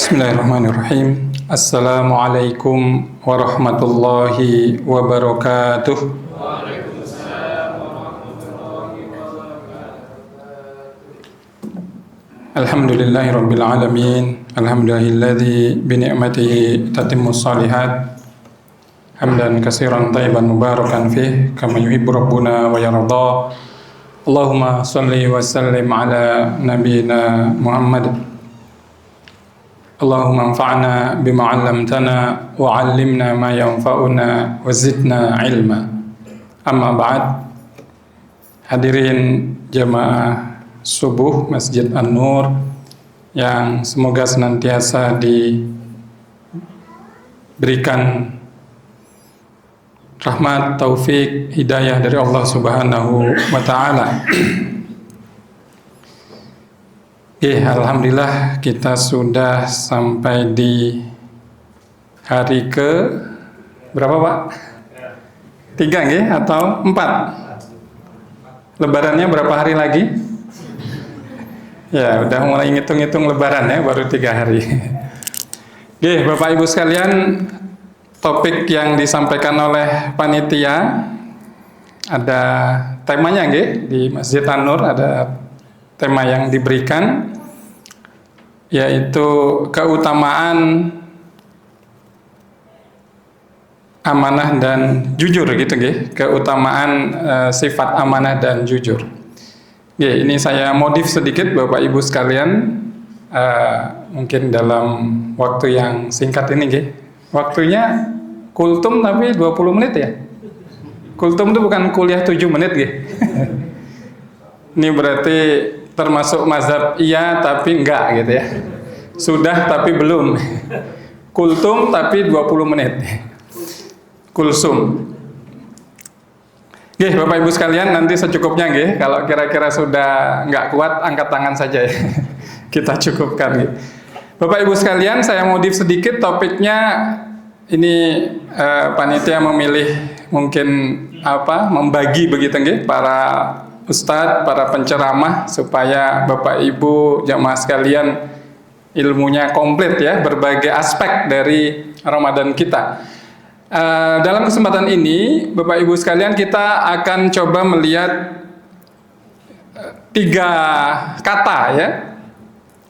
Bismillahirrahmanirrahim. Assalamualaikum warahmatullahi wabarakatuh. Alhamdulillahirabbil alamin. Alhamdulillahilladzi bi ni'matihi tatimmus shalihat. Hamdan katsiran thayyiban mubarakan fih kama yuhibbu rabbuna wa yarda. Allahumma shalli wa sallim ala nabiyyina Muhammad. Allahumma anfa'na bima 'allamtana wa 'allimna ma yanfa'una wa zidna ilma. Amma ba'd. Hadirin jamaah subuh Masjid An-Nur yang semoga senantiasa diberikan rahmat, taufik, hidayah dari Allah Subhanahu wa taala. Alhamdulillah kita sudah sampai di hari ke berapa Pak? 3 atau 4? Lebarannya berapa hari lagi? Ya, udah mulai ngitung-ngitung lebaran ya, baru 3 hari. Bapak Ibu sekalian, topik yang disampaikan oleh panitia ada temanya di Masjid An-Nur, ada tema yang diberikan, yaitu keutamaan amanah dan jujur keutamaan sifat amanah dan jujur. Ini saya modif sedikit Bapak Ibu sekalian, mungkin dalam waktu yang singkat ini waktunya kultum tapi 20 menit ya. Kultum itu bukan kuliah 7 menit Ini berarti termasuk mazhab iya tapi enggak ya. Sudah tapi belum. Kultum tapi 20 menit. Kulsum. Bapak Ibu sekalian, nanti secukupnya kalau kira-kira sudah enggak kuat angkat tangan saja ya. Kita cukupkan Bapak Ibu sekalian, saya modif sedikit topiknya. Ini panitia memilih mungkin membagi begitu para Ustadz, para penceramah, supaya Bapak Ibu jamaah sekalian ilmunya komplit ya, berbagai aspek dari Ramadan kita. Dalam kesempatan ini Bapak Ibu sekalian, kita akan coba melihat 3 kata ya.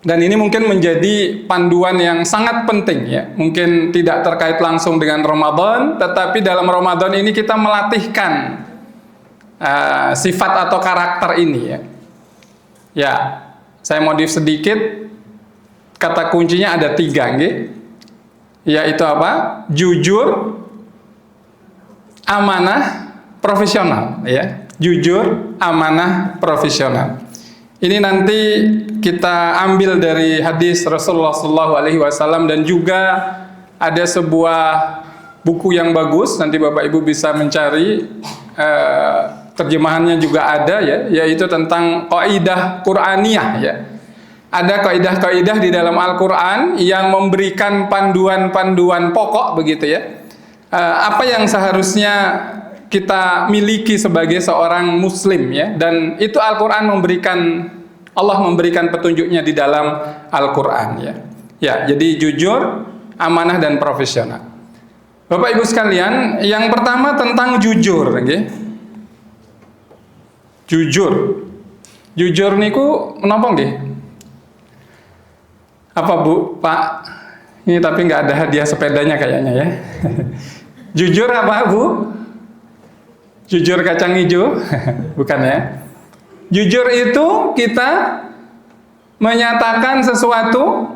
Dan ini mungkin menjadi panduan yang sangat penting ya. Mungkin tidak terkait langsung dengan Ramadan, tetapi dalam Ramadan ini kita melatihkan sifat atau karakter ini ya. Saya modif sedikit, kata kuncinya ada 3 yaitu apa? Jujur, amanah, profesional ya. Jujur, amanah, profesional. Ini nanti kita ambil dari hadis Rasulullah SAW, dan juga ada sebuah buku yang bagus, nanti Bapak Ibu bisa mencari, terjemahannya juga ada ya, yaitu tentang kaidah Qur'aniyah ya. Ada kaidah-kaidah di dalam Al-Qur'an yang memberikan panduan-panduan pokok begitu ya. Apa yang seharusnya kita miliki sebagai seorang muslim ya, dan itu Al-Qur'an Allah memberikan petunjuknya di dalam Al-Qur'an ya. Ya, jadi jujur, amanah dan profesional. Bapak Ibu sekalian, yang pertama tentang jujur Jujur niku menapa Apa Bu, Pak? Ini tapi nggak ada hadiah sepedanya kayaknya ya. Jujur apa Bu? Jujur kacang hijau? Bukan ya. Jujur itu kita menyatakan sesuatu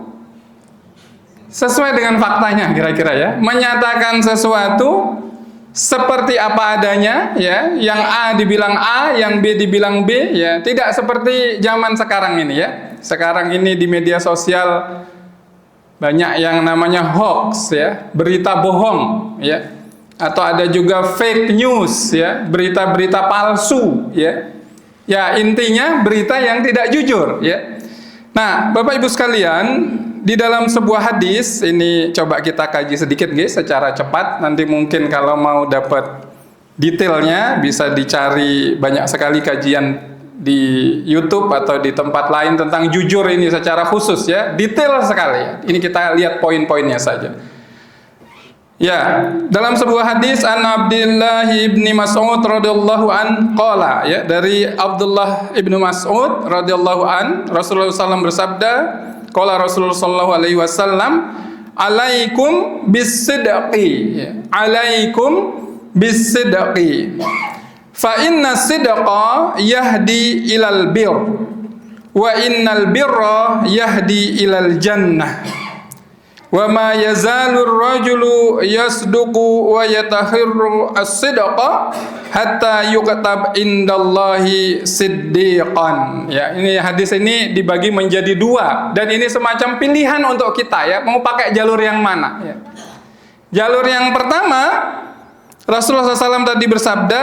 sesuai dengan faktanya kira-kira ya. Menyatakan sesuatu seperti apa adanya ya, yang A dibilang A, yang B dibilang B ya, tidak seperti zaman sekarang ini ya. Sekarang ini di media sosial banyak yang namanya hoax ya, berita bohong ya, atau ada juga fake news ya, berita-berita palsu ya. Ya, intinya berita yang tidak jujur ya. Nah, Bapak Ibu sekalian, di dalam sebuah hadis ini coba kita kaji sedikit secara cepat. Nanti mungkin kalau mau dapat detailnya bisa dicari, banyak sekali kajian di YouTube atau di tempat lain tentang jujur ini secara khusus ya, detail sekali ya. Ini kita lihat poin-poinnya saja. Ya, dalam sebuah hadis an Abdullah ibn Mas'ud radhiyallahu an qala ya, dari Abdullah ibn Mas'ud radhiyallahu an, Rasulullah SAW bersabda, qala Rasulullah sallallahu alaihi wasallam, alaikum bis-sidqi ya, alaikum bis-sidqi fa inna sidqa yahdi ilal bir wa innal birra yahdi ilal jannah wa ma yazalur rajulu yasduqu wa yatahirru as-sidqa hatta yukatab indallahi siddiqan. Ya, ini hadis ini dibagi menjadi dua dan ini semacam pilihan untuk kita ya, mau pakai jalur yang mana ya. Jalur yang pertama, Rasulullah SAW tadi bersabda,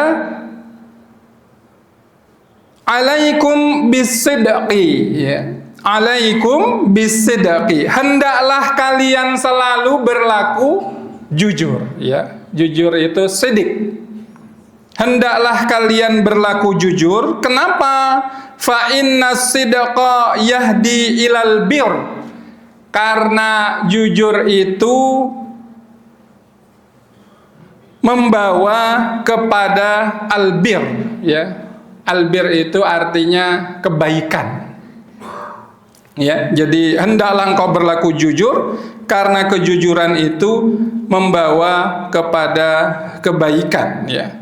alaikum bisidqi ya. Alaikum bisidqi. Hendaklah kalian selalu berlaku jujur ya. Jujur itu sidik. Hendaklah kalian berlaku jujur. Kenapa? Fa inna sidqa yahdi ilal bir. Karena jujur itu membawa kepada albir ya. Albir itu artinya kebaikan. Ya, jadi hendaklah engkau berlaku jujur karena kejujuran itu membawa kepada kebaikan ya.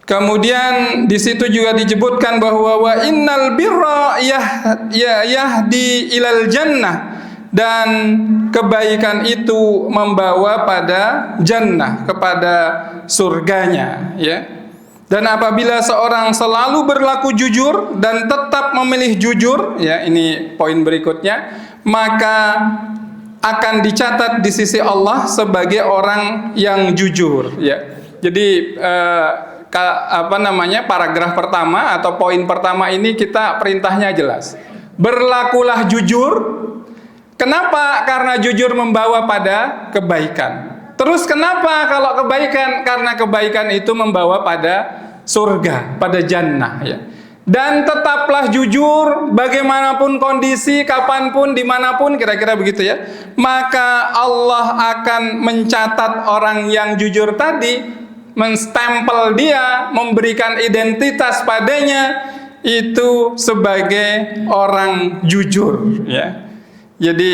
Kemudian di situ juga disebutkan bahwa wa innal birra yahdi ilal jannah, dan kebaikan itu membawa pada jannah, kepada surganya ya. Dan apabila seorang selalu berlaku jujur dan tetap memilih jujur, ya ini poin berikutnya, maka akan dicatat di sisi Allah sebagai orang yang jujur. Ya, jadi paragraf pertama atau poin pertama ini kita perintahnya jelas. Berlakulah jujur. Kenapa? Karena jujur membawa pada kebaikan. Terus kenapa kalau kebaikan? Karena kebaikan itu membawa pada surga, pada jannah ya. Dan tetaplah jujur bagaimanapun kondisi, kapanpun, dimanapun, kira-kira begitu ya. Maka Allah akan mencatat orang yang jujur tadi, menstempel dia, memberikan identitas padanya itu sebagai orang jujur ya. Jadi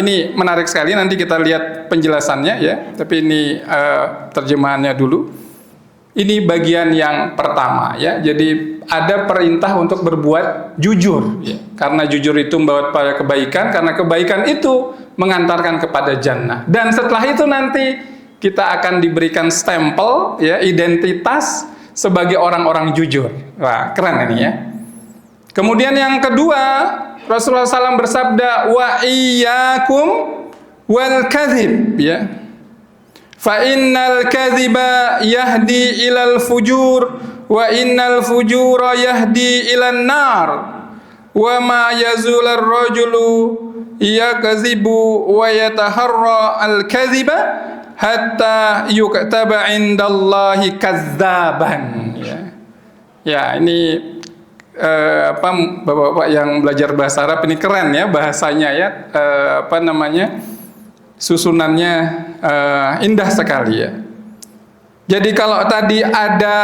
ini menarik sekali, nanti kita lihat penjelasannya ya. Tapi ini terjemahannya dulu. Ini bagian yang pertama ya. Jadi ada perintah untuk berbuat jujur ya. Karena jujur itu membawa pada kebaikan, karena kebaikan itu mengantarkan kepada jannah. Dan setelah itu nanti kita akan diberikan stempel ya, identitas sebagai orang-orang jujur. Wah, keren ini ya. Kemudian yang kedua, Rasulullah SAW bersabda, wa iyyakum wal kadhib ya. Fa innal kadhiba yahdi ilal fujur wa innal fujura yahdi ilan nar wa ma yazul ar-rajulu yakzibu wa yataharra al-kadhiba hatta yuktaba indallahi kazzaban ya. Ya, ini bapak-bapak yang belajar bahasa Arab ini keren ya bahasanya ya, susunannya indah sekali ya. Jadi kalau tadi ada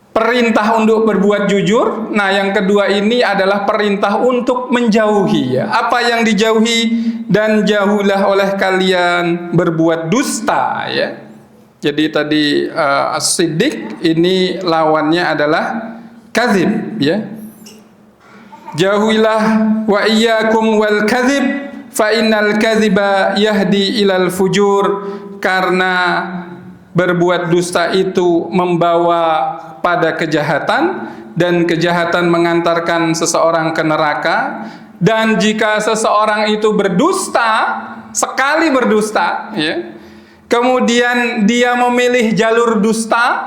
perintah untuk berbuat jujur, nah yang kedua ini adalah perintah untuk menjauhi ya. Apa yang dijauhi? Dan jauhilah oleh kalian berbuat dusta ya. Jadi tadi as-siddiq ini lawannya adalah kadzib ya. Jauhilah wa iyyakum wal kadzib fa innal kadziba yahdi ilal fujur, karena berbuat dusta itu membawa pada kejahatan dan kejahatan mengantarkan seseorang ke neraka. Dan jika seseorang itu berdusta, sekali berdusta ya, kemudian dia memilih jalur dusta,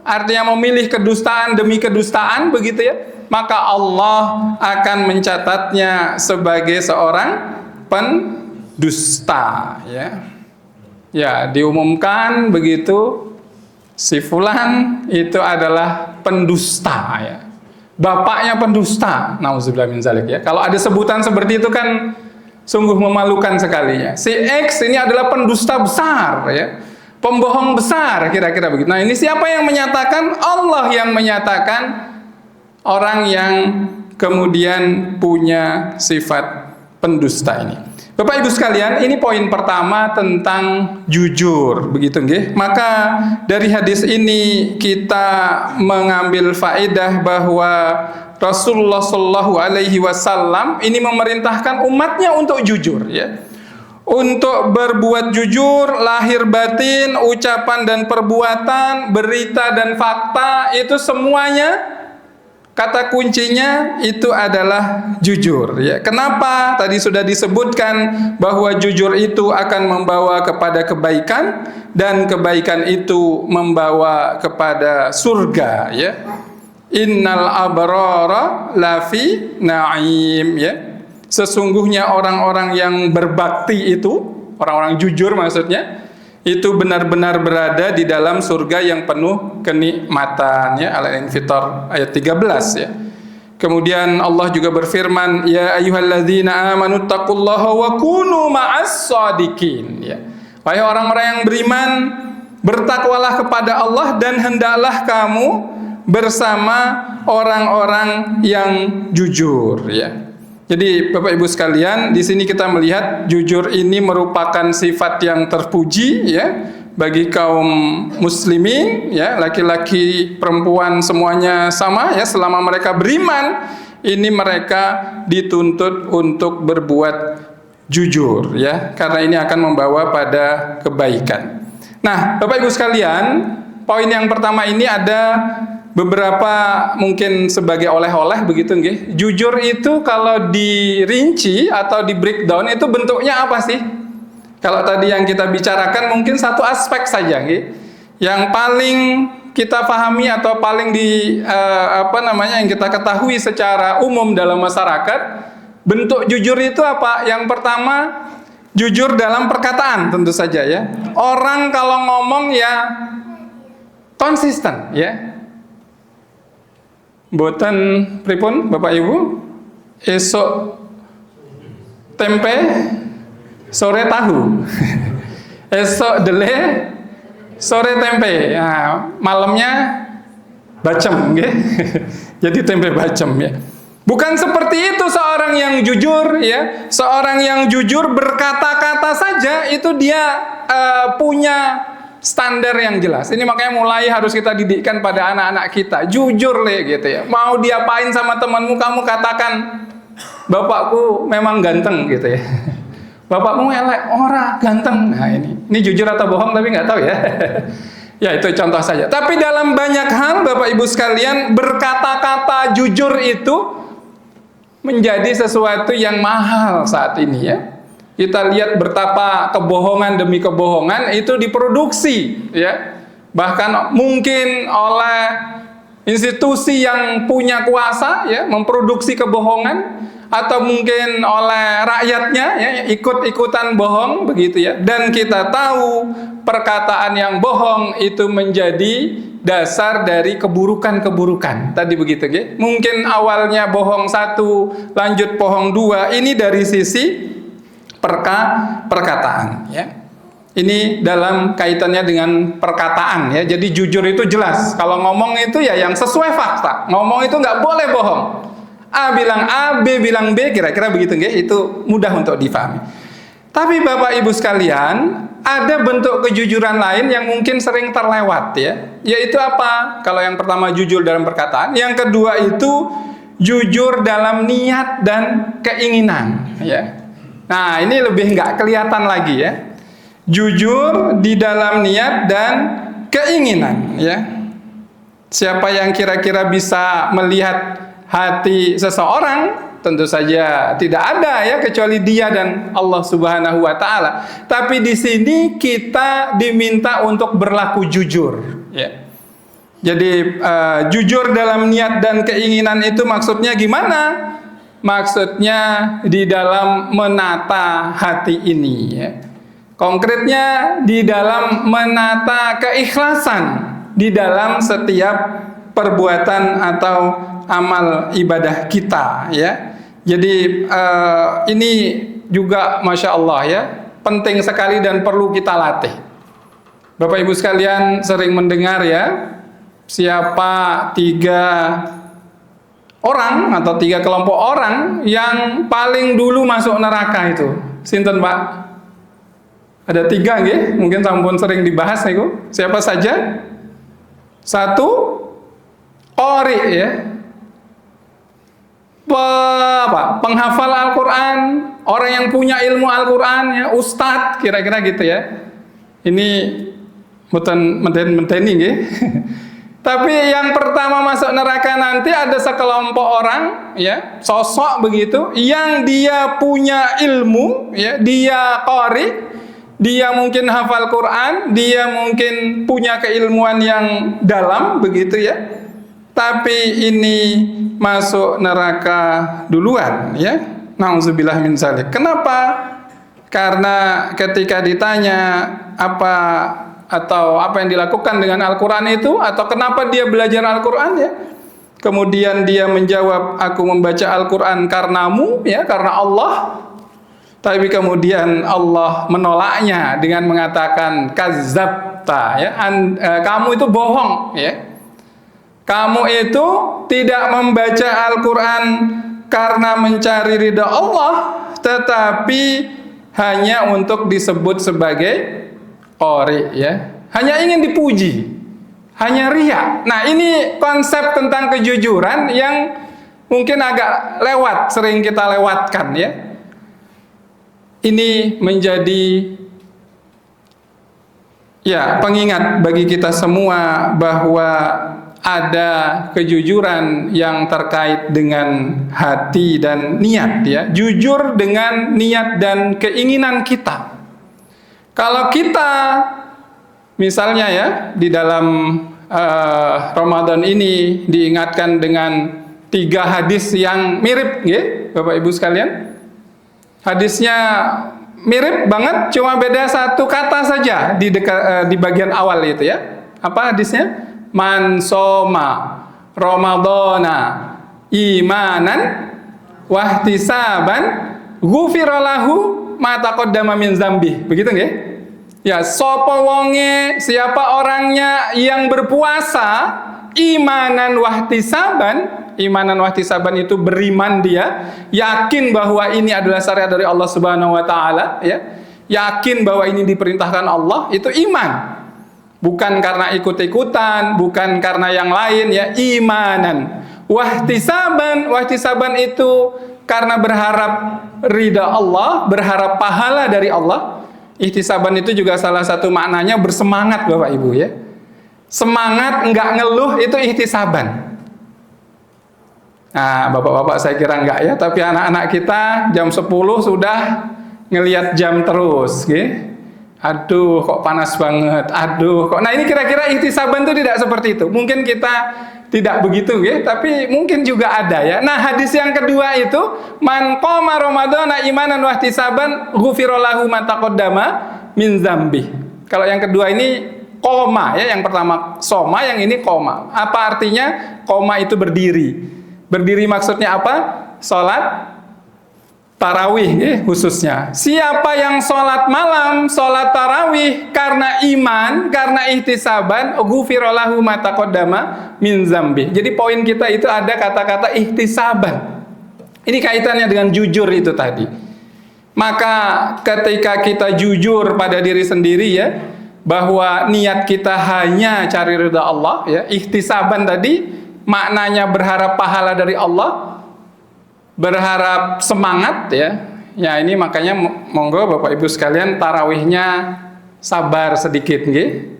artinya memilih kedustaan demi kedustaan begitu ya, maka Allah akan mencatatnya sebagai seorang pendusta ya. Ya, diumumkan begitu si fulan itu adalah pendusta ya. Bapaknya pendusta. Nauzubillah min zalik ya. Kalau ada sebutan seperti itu kan sungguh memalukan sekali ya. Si X ini adalah pendusta besar ya. Pembohong besar kira-kira begitu. Nah, ini siapa yang menyatakan? Allah yang menyatakan, orang yang kemudian punya sifat pendusta ini. Bapak Ibu sekalian, ini poin pertama tentang jujur, begitu nggih? Maka dari hadis ini kita mengambil faedah bahwa Rasulullah Shallallahu Alaihi Wasallam ini memerintahkan umatnya untuk jujur, ya, untuk berbuat jujur, lahir batin, ucapan dan perbuatan, berita dan fakta, itu semuanya kata kuncinya itu adalah jujur ya. Kenapa? Tadi sudah disebutkan bahwa jujur itu akan membawa kepada kebaikan dan kebaikan itu membawa kepada surga ya. Innal abrara lafi na'im ya. Sesungguhnya orang-orang yang berbakti itu, orang-orang jujur maksudnya, itu benar-benar berada di dalam surga yang penuh kenikmatan ya. Al-Infitar ayat 13 ya. Kemudian Allah juga berfirman, ya ayyuhalladzina amanu taqullaha wa kunu ma'as shadiqin ya. Wahai orang-orang yang beriman, bertakwalah kepada Allah dan hendaklah kamu bersama orang-orang yang jujur ya. Jadi Bapak Ibu sekalian, di sini kita melihat jujur ini merupakan sifat yang terpuji ya bagi kaum muslimin ya, laki-laki perempuan semuanya sama ya, selama mereka beriman, ini mereka dituntut untuk berbuat jujur ya, karena ini akan membawa pada kebaikan. Nah, Bapak Ibu sekalian, poin yang pertama ini ada beberapa mungkin sebagai oleh-oleh begitu nggih. Jujur itu kalau dirinci atau di breakdown itu bentuknya apa sih? Kalau tadi yang kita bicarakan mungkin satu aspek saja nggih. Yang paling kita pahami atau paling yang kita ketahui secara umum dalam masyarakat, bentuk jujur itu apa? Yang pertama, jujur dalam perkataan tentu saja ya. Orang kalau ngomong ya konsisten ya. Boten pripun Bapak Ibu, esok tempe, sore tahu. Esok dele, sore tempe. Nah, malamnya bacem, nggih. Jadi tempe bacem ya. Bukan seperti itu seorang yang jujur ya. Seorang yang jujur berkata-kata saja itu dia punya standar yang jelas. Ini makanya mulai harus kita didikkan pada anak-anak kita. Jujur gitu ya. Mau diapain sama temanmu, kamu katakan, bapakku memang ganteng gitu ya. Bapakmu elek, ora ganteng. Nah ini jujur atau bohong tapi nggak tahu ya. Ya itu contoh saja. Tapi dalam banyak hal Bapak Ibu sekalian, berkata-kata jujur itu menjadi sesuatu yang mahal saat ini ya. Kita lihat betapa kebohongan demi kebohongan itu diproduksi ya. Bahkan mungkin oleh institusi yang punya kuasa ya, memproduksi kebohongan, atau mungkin oleh rakyatnya ya, ikut-ikutan bohong begitu ya. Dan kita tahu perkataan yang bohong itu menjadi dasar dari keburukan-keburukan. Tadi begitu ya. Mungkin awalnya bohong satu, lanjut bohong dua. Ini dari sisi perkataan ya. Ini dalam kaitannya dengan perkataan ya. Jadi jujur itu jelas. Kalau ngomong itu ya yang sesuai fakta. Ngomong itu nggak boleh bohong. A bilang A, B bilang B, kira-kira begitu nggih. Itu mudah untuk difahami. Tapi Bapak Ibu sekalian, ada bentuk kejujuran lain yang mungkin sering terlewat ya. Yaitu apa? Kalau yang pertama jujur dalam perkataan, yang kedua itu jujur dalam niat dan keinginan ya. Nah, ini lebih nggak kelihatan lagi ya. Jujur di dalam niat dan keinginan ya. Siapa yang kira-kira bisa melihat hati seseorang? Tentu saja tidak ada ya, kecuali dia dan Allah Subhanahu wa taala. Tapi di sini kita diminta untuk berlaku jujur ya. Jadi jujur dalam niat dan keinginan itu maksudnya gimana? Maksudnya di dalam menata hati ini ya. Konkretnya di dalam menata keikhlasan di dalam setiap perbuatan atau amal ibadah kita, ya. Jadi ini juga Masya Allah, ya, penting sekali dan perlu kita latih. Bapak Ibu sekalian sering mendengar, ya, siapa 3 orang atau 3 kelompok orang yang paling dulu masuk neraka itu. Sinten Pak? Ada 3 nggih, mungkin sampun sering dibahas niku. Siapa saja? 1, qori, ya. Penghafal Al-Qur'an, orang yang punya ilmu Al-Qur'an, ya, ustadz, kira-kira gitu, ya. Ini mboten menteni nggih. Tapi yang pertama masuk neraka nanti ada sekelompok orang, ya, sosok begitu yang dia punya ilmu, ya, dia qori, dia mungkin hafal Quran, dia mungkin punya keilmuan yang dalam begitu, ya. Tapi ini masuk neraka duluan, ya. Nauzubillah min dzalik. Kenapa? Karena ketika ditanya apa yang dilakukan dengan Al-Quran itu, atau kenapa dia belajar Al-Quran, ya, kemudian dia menjawab, aku membaca Al-Quran karenamu, ya, karena Allah. Tapi kemudian Allah menolaknya dengan mengatakan kazzabta, ya, kamu itu bohong, ya. Kamu itu tidak membaca Al-Quran karena mencari ridha Allah, tetapi hanya untuk disebut sebagai qori, ya, hanya ingin dipuji, hanya riya. Nah, ini konsep tentang kejujuran yang mungkin agak lewat, sering kita lewatkan, ya. Ini menjadi, ya, pengingat bagi kita semua bahwa ada kejujuran yang terkait dengan hati dan niat, ya. Jujur dengan niat dan keinginan kita. Kalau kita misalnya, ya, di dalam Ramadan ini diingatkan dengan 3 hadis yang mirip, ya, Bapak Ibu sekalian. Hadisnya mirip banget, cuma beda 1 kata saja di bagian awal itu, ya. Apa hadisnya? Man soma Ramadana imanan wahtisaban ghufira lahu ma taqaddama min dzambi. Begitu nggih? Ya, sapa wonge, siapa orangnya yang berpuasa imanan wahtisaban. Imanan wahtisaban itu beriman dia, yakin bahwa ini adalah syariat dari Allah Subhanahu wa taala, ya. Yakin bahwa ini diperintahkan Allah, itu iman. Bukan karena ikut-ikutan, bukan karena yang lain, ya, imanan. Wahtisaban itu karena berharap ridha Allah, berharap pahala dari Allah. Ihtisaban itu juga salah satu maknanya bersemangat, Bapak Ibu, ya. Semangat, enggak ngeluh, itu ihtisaban. Nah, Bapak-bapak saya kira enggak, ya, tapi anak-anak kita jam 10 sudah ngelihat jam terus, gitu. Aduh, kok panas banget. Aduh, kok. Nah, ini kira-kira ihtisaban itu tidak seperti itu. Mungkin kita tidak begitu, ya, tapi mungkin juga ada, ya. Nah, hadis yang kedua itu, man qoma ramadhana imanan wahtisaban ghufira lahu ma taqaddama min dzambi. Kalau yang kedua ini qoma, ya, yang pertama soma, yang ini qoma. Apa artinya? Qoma itu berdiri. Berdiri maksudnya apa? Salat tarawih, khususnya. Siapa yang sholat malam, sholat tarawih karena iman, karena ihtisaban, ghufira lahu ma taqaddama min dzambi. Jadi poin kita itu ada kata-kata ihtisaban. Ini kaitannya dengan jujur itu tadi. Maka ketika kita jujur pada diri sendiri, ya, bahwa niat kita hanya cari ridha Allah, ya, ihtisaban tadi maknanya berharap pahala dari Allah, berharap semangat, ya. Ya, ini makanya monggo Bapak Ibu sekalian tarawihnya sabar sedikit, nggih.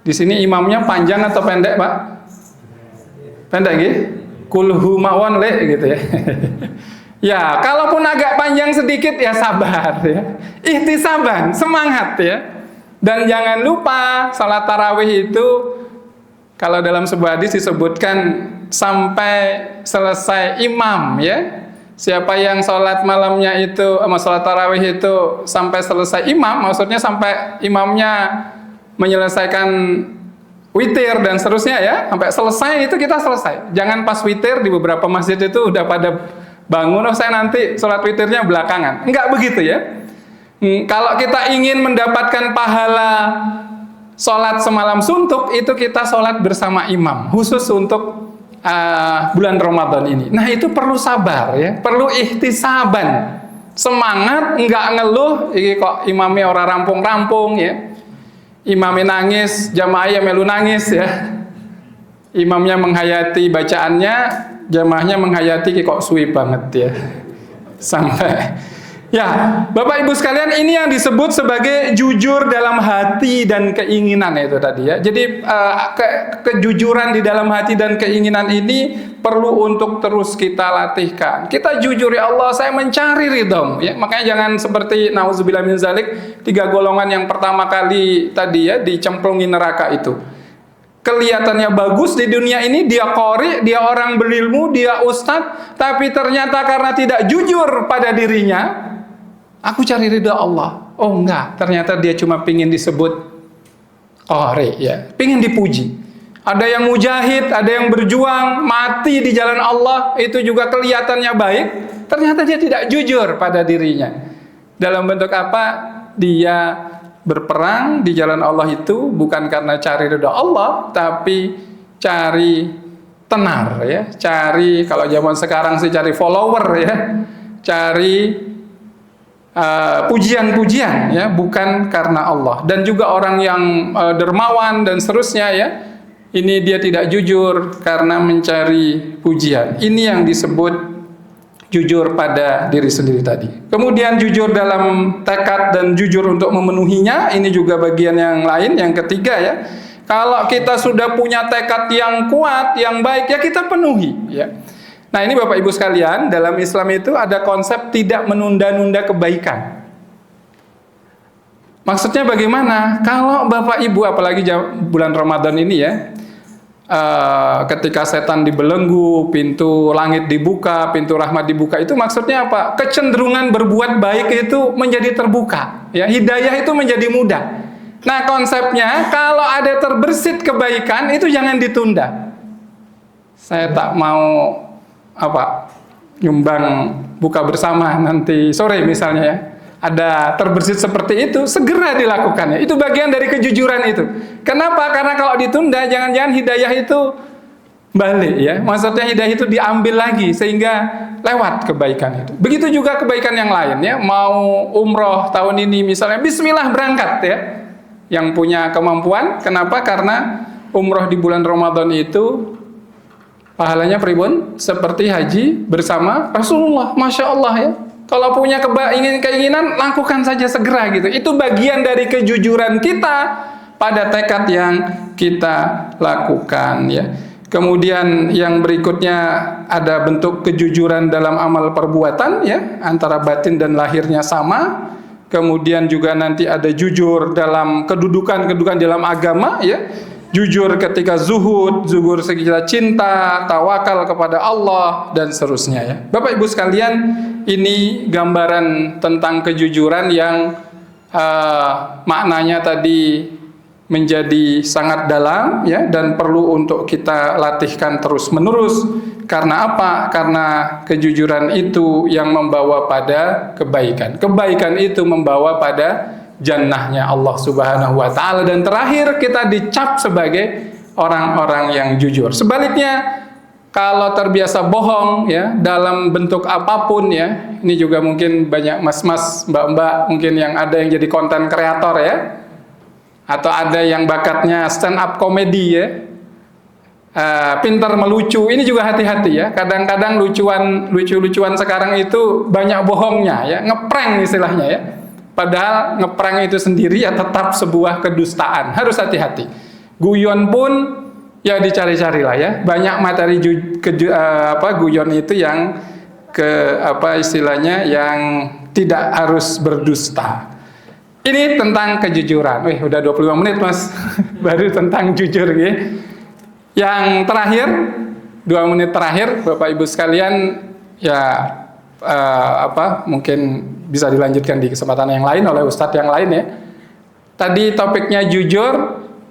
Di sini imamnya panjang atau pendek, Pak? Pendek, nggih. Kulhu mawon le, gitu, ya. Ya, kalaupun agak panjang sedikit, ya sabar, ya. Ihtisaban, semangat, ya. Dan jangan lupa salat tarawih itu kalau dalam sebuah hadis disebutkan sampai selesai imam, ya. Siapa yang sholat malamnya itu, sholat tarawih itu sampai selesai imam, maksudnya sampai imamnya menyelesaikan witir dan seterusnya ya, sampai selesai itu kita selesai. Jangan pas witir di beberapa masjid itu udah pada bangun, oh saya nanti sholat witirnya belakangan. Enggak begitu ya. Kalau kita ingin mendapatkan pahala sholat semalam suntuk, itu kita sholat bersama imam, khusus untuk bulan Ramadan ini. Nah itu perlu sabar ya, perlu ihtisaban, semangat, enggak ngeluh. Ini kok imamnya orang rampung-rampung ya, imamnya nangis, jamaahnya melu nangis ya, imamnya menghayati bacaannya, jamaahnya menghayati kok suwi banget ya, sampai ya, Bapak Ibu sekalian, ini yang disebut sebagai jujur dalam hati dan keinginan itu tadi ya. Jadi kejujuran di dalam hati dan keinginan ini perlu untuk terus kita latihkan. Kita jujur, ya Allah, saya mencari ridhamu ya. Makanya jangan seperti nauzubillah min zalik, 3 golongan yang pertama kali tadi ya dicemplungi neraka itu. Kelihatannya bagus di dunia ini, dia qori, dia orang berilmu, dia ustadz, tapi ternyata karena tidak jujur pada dirinya, aku cari ridha Allah. Oh enggak, ternyata dia cuma pingin disebut qori ya, pingin dipuji. Ada yang mujahid, ada yang berjuang, mati di jalan Allah, itu juga kelihatannya baik, ternyata dia tidak jujur pada dirinya. Dalam bentuk apa? Dia berperang di jalan Allah itu bukan karena cari ridha Allah, tapi cari tenar ya, cari, kalau zaman sekarang sih cari follower ya, cari pujian-pujian ya, bukan karena Allah. Dan juga orang yang dermawan dan seterusnya ya, ini dia tidak jujur karena mencari pujian. Ini yang disebut jujur pada diri sendiri tadi. Kemudian jujur dalam tekad dan jujur untuk memenuhinya, ini juga bagian yang lain, yang ketiga ya. Kalau kita sudah punya tekad yang kuat, yang baik, ya kita penuhi ya. Nah ini Bapak Ibu sekalian, dalam Islam itu ada konsep tidak menunda-nunda kebaikan. Maksudnya bagaimana? Kalau Bapak Ibu, apalagi bulan Ramadan ini ya, ketika setan dibelenggu, pintu langit dibuka, pintu rahmat dibuka, itu maksudnya apa? Kecenderungan berbuat baik itu menjadi terbuka ya, hidayah itu menjadi mudah. Nah konsepnya, kalau ada terbersit kebaikan itu jangan ditunda. Saya tak mau nyumbang buka bersama nanti sore misalnya ya, ada terbersit seperti itu, segera dilakukannya. Itu bagian dari kejujuran itu. Kenapa? Karena kalau ditunda, jangan-jangan hidayah itu balik ya. Maksudnya hidayah itu diambil lagi sehingga lewat kebaikan itu. Begitu juga kebaikan yang lain ya. Mau umroh tahun ini misalnya, bismillah berangkat ya. Yang punya kemampuan, kenapa? Karena umroh di bulan Ramadan itu pahalanya pribun seperti haji bersama Rasulullah. Masya Allah ya. Kalau punya keinginan, lakukan saja segera gitu. Itu bagian dari kejujuran kita pada tekad yang kita lakukan ya. Kemudian yang berikutnya ada bentuk kejujuran dalam amal perbuatan ya, antara batin dan lahirnya sama. Kemudian juga nanti ada jujur dalam kedudukan dalam agama ya. Jujur ketika zuhud, jujur ketika cinta, tawakal kepada Allah dan seterusnya ya. Bapak Ibu sekalian, ini gambaran tentang kejujuran yang maknanya tadi menjadi sangat dalam ya, dan perlu untuk kita latihkan terus-menerus. Karena apa? Karena kejujuran itu yang membawa pada kebaikan. Kebaikan itu membawa pada jannahnya Allah Subhanahu wa taala, dan terakhir kita dicap sebagai orang-orang yang jujur. Sebaliknya, kalau terbiasa bohong ya dalam bentuk apapun ya, ini juga mungkin banyak mas-mas, mbak-mbak mungkin yang ada yang jadi konten kreator ya, atau ada yang bakatnya stand up comedy ya, pintar melucu. Ini juga hati-hati ya. Kadang-kadang lucu-lucuan sekarang itu banyak bohongnya ya, ngeprank istilahnya ya. Padahal ngeprank itu sendiri ya tetap sebuah kedustaan. Harus hati-hati. Guyon pun ya dicari-carilah ya. Banyak materi guyon itu yang istilahnya yang tidak harus berdusta. Ini tentang kejujuran. Wih, udah 25 menit Mas. Baru tentang jujur ya. Yang terakhir, 2 menit terakhir Bapak Ibu sekalian ya, mungkin bisa dilanjutkan di kesempatan yang lain oleh ustadz yang lain ya. Tadi topiknya jujur,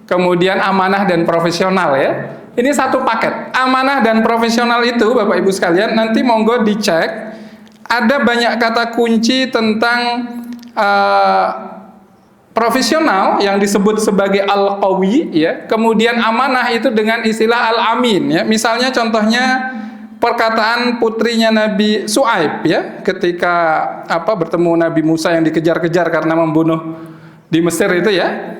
kemudian amanah dan profesional ya. Ini satu paket. Amanah dan profesional itu Bapak Ibu sekalian, nanti monggo dicek. Ada banyak kata kunci tentang profesional yang disebut sebagai al-qawi ya. Kemudian amanah itu dengan istilah al-amin ya. Misalnya contohnya perkataan putrinya Nabi Su'aib ya, ketika bertemu Nabi Musa yang dikejar-kejar karena membunuh di Mesir itu ya.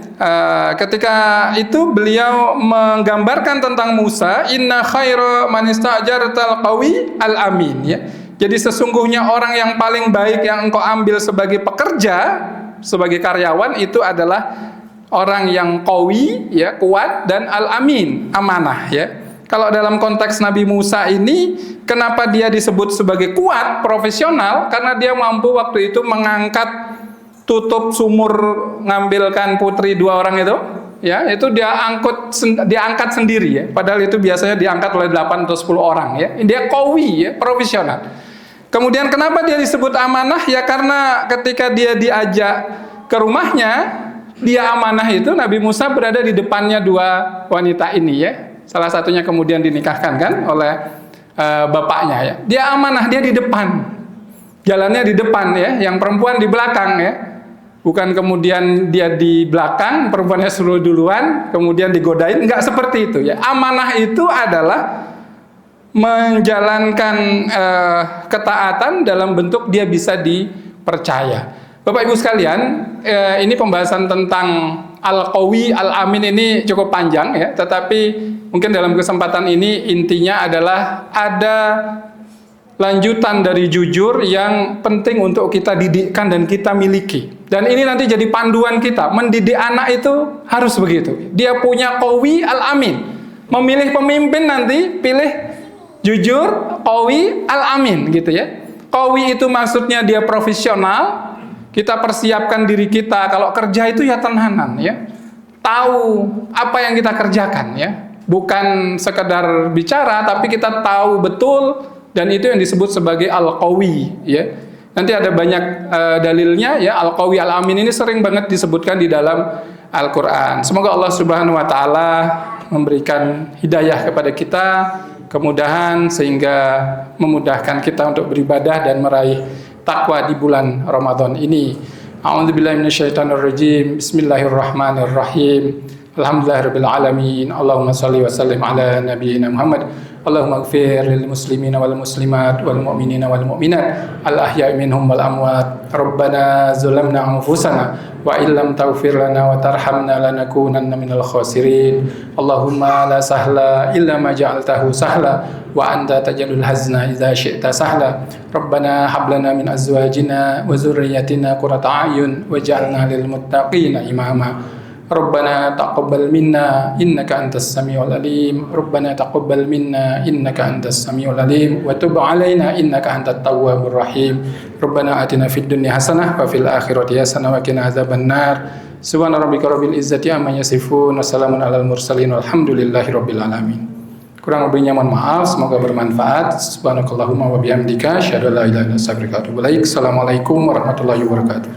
Ketika itu beliau menggambarkan tentang Musa, inna khaira man ista'jartal qawi al-amin ya. Jadi sesungguhnya orang yang paling baik yang engkau ambil sebagai pekerja, sebagai karyawan itu adalah orang yang qawi ya, kuat, dan al-amin, amanah ya. Kalau dalam konteks Nabi Musa ini, kenapa dia disebut sebagai kuat, profesional? Karena dia mampu waktu itu mengangkat tutup sumur, ngambilkan putri 2 orang itu ya, itu diangkat sendiri ya, padahal itu biasanya diangkat oleh 8 atau 10 orang ya. Dia qawi ya, profesional. Kemudian kenapa dia disebut amanah ya, karena ketika dia diajak ke rumahnya, dia amanah itu Nabi Musa berada di depannya 2 wanita ini ya, salah satunya kemudian dinikahkan kan oleh bapaknya ya. Dia amanah, dia di depan, jalannya di depan ya, yang perempuan di belakang ya. Bukan kemudian dia di belakang, perempuannya suruh duluan, kemudian digodain. Enggak seperti itu ya. Amanah itu adalah menjalankan ketaatan dalam bentuk dia bisa dipercaya. Bapak Ibu sekalian, ini pembahasan tentang al-qawi, al-amin ini cukup panjang ya. Tetapi mungkin dalam kesempatan ini intinya adalah ada lanjutan dari jujur yang penting untuk kita didikkan dan kita miliki. Dan ini nanti jadi panduan kita. Mendidik anak itu harus begitu. Dia punya qawi al-amin. Memilih pemimpin nanti pilih jujur, qawi al-amin gitu ya. Qawi itu maksudnya dia profesional. Kita persiapkan diri kita kalau kerja itu ya tenanan ya. Tahu apa yang kita kerjakan ya. Bukan sekedar bicara tapi kita tahu betul. Dan itu yang disebut sebagai al-qawi ya. Nanti ada banyak dalilnya ya. Al-qawi al-amin ini sering banget disebutkan di dalam Al-Qur'an. Semoga Allah Subhanahu wa taala memberikan hidayah kepada kita, kemudahan sehingga memudahkan kita untuk beribadah dan meraih takwa di bulan Ramadan ini. A'udzubillahi minasyaitonirrajim. Bismillahirrahmanirrahim. Alhamdulillahirabbil alamin. Allahumma shalli wa sallim ala nabiyyina Muhammad. Allahumma ighfir lil muslimina wal muslimat wal mu'minina wal mu'minat al ahya'i minhum wal amwat. Rabbana zalamna anfusana wa illam taghfir lana wa tarhamna lanakunanna minal khasirin. Allahumma la sahla illa ma ja'altahu sahla wa anta taj'alul hazna idza syi'ta sahla. Rabbana hab lana min azwajina wa dzurriyyatina qurrata a'yun waj'alna lil muttaqina imama. Rabbana taqabbal minna innaka antas samiul alim. Rabbana taqabbal minna innaka antas samiul alim wa tub alaina innaka antat tawwabur rahim. Rabbana atina fid dunya hasanah wa fil akhirati hasanah wa qina adzabannar. Subhana rabbika rabbil izzati amma yasifun wa salamun alal mursalin walhamdulillahi rabbil alamin. Kurang lebihnya mohon maaf, semoga bermanfaat. Subhanakallahumma wa bihamdika asyhadu an la ilaha illa anta astaghfiruka wa atubu ilaik. Assalamualaikum warahmatullahi wabarakatuh.